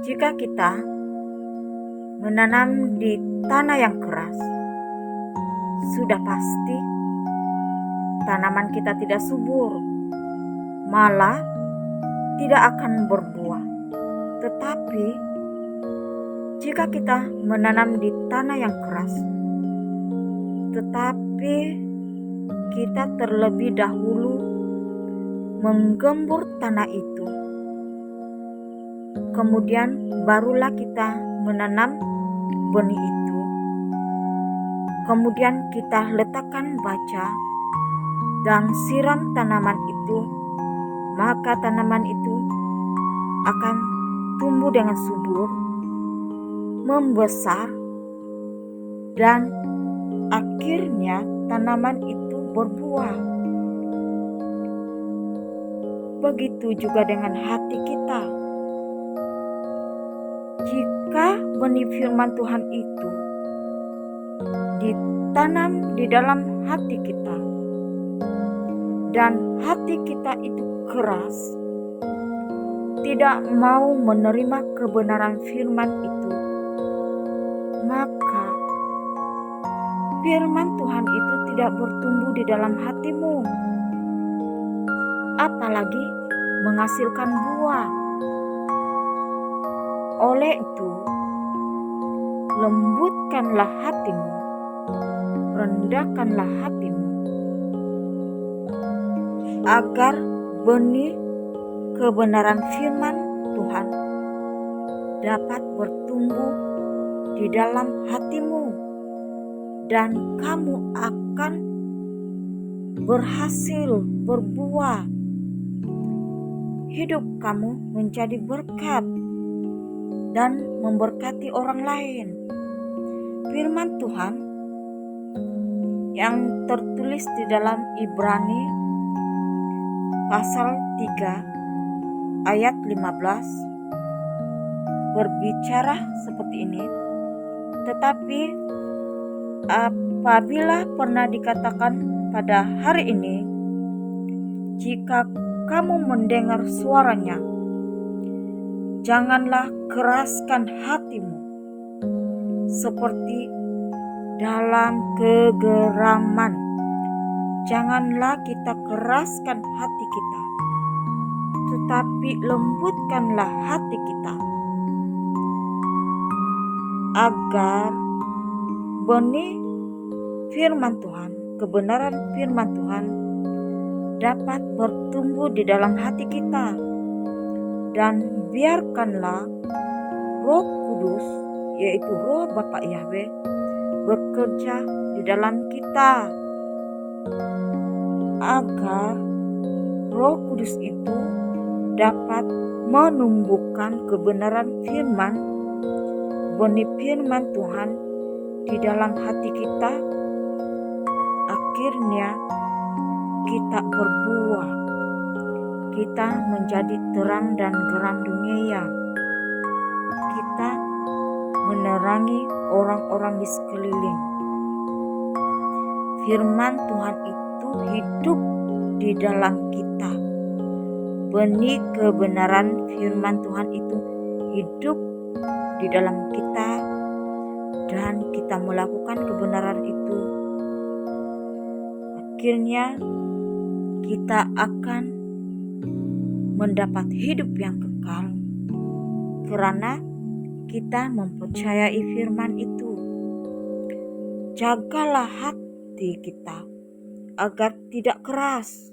Jika kita menanam di tanah yang keras, sudah pasti tanaman kita tidak subur, malah tidak akan berbuah. Tetapi jika kita menanam di tanah yang keras, tetapi kita terlebih dahulu menggembur tanah itu, kemudian barulah kita menanam benih itu. Kemudian kita letakkan baja dan siram tanaman itu, maka tanaman itu akan tumbuh dengan subur, membesar, dan akhirnya tanaman itu berbuah. Begitu juga dengan hati kita. Jika benih firman Tuhan itu ditanam di dalam hati kita, dan hati kita itu keras, tidak mau menerima kebenaran firman itu, maka firman Tuhan itu tidak bertumbuh di dalam hatimu, apalagi menghasilkan buah. Oleh itu, lembutkanlah hatimu, rendahkanlah hatimu, agar benih kebenaran firman Tuhan dapat bertumbuh di dalam hatimu, dan kamu akan berhasil berbuah. Hidup kamu menjadi berkat dan memberkati orang lain. Firman Tuhan yang tertulis di dalam Ibrani pasal 3 ayat 15 berbicara seperti ini. Tetapi apabila pernah dikatakan pada hari ini, jika kamu mendengar suaranya, janganlah keraskan hatimu seperti dalam kegeraman. Janganlah kita keraskan hati kita, tetapi lembutkanlah hati kita, agar benih firman Tuhan, kebenaran firman Tuhan dapat bertumbuh di dalam hati kita. Dan biarkanlah Roh Kudus, yaitu Roh Bapa Yahweh, bekerja di dalam kita, agar Roh Kudus itu dapat menumbuhkan kebenaran firman, benih firman Tuhan di dalam hati kita. Akhirnya kita berbuah, kita menjadi terang dan geram dunia. Kita menerangi orang-orang di sekeliling. Firman Tuhan itu hidup di dalam kita. Benih kebenaran firman Tuhan itu hidup di dalam kita, dan kita melakukan kebenaran itu. Akhirnya kita akan mendapat hidup yang kekal, karena kita mempercayai firman itu. Jagalah hati kita agar tidak keras.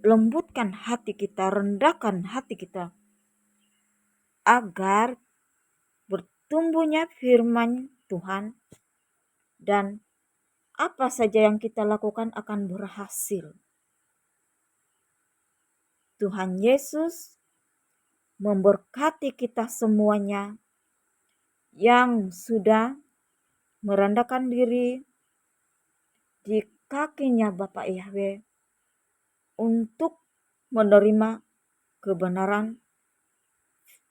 Lembutkan hati kita, rendahkan hati kita, agar bertumbuhnya firman Tuhan, dan apa saja yang kita lakukan akan berhasil. Tuhan Yesus memberkati kita semuanya yang sudah merendahkan diri di kakinya Bapa Yahweh untuk menerima kebenaran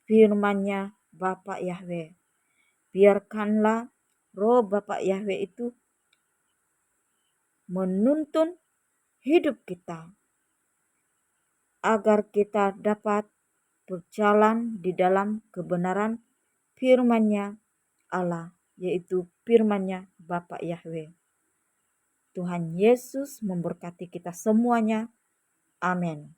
firman-Nya Bapa Yahweh. Biarkanlah Roh Bapa Yahweh itu menuntun hidup kita, agar kita dapat berjalan di dalam kebenaran firman-Nya Allah, yaitu firman-Nya Bapa Yahweh. Tuhan Yesus memberkati kita semuanya. Amin.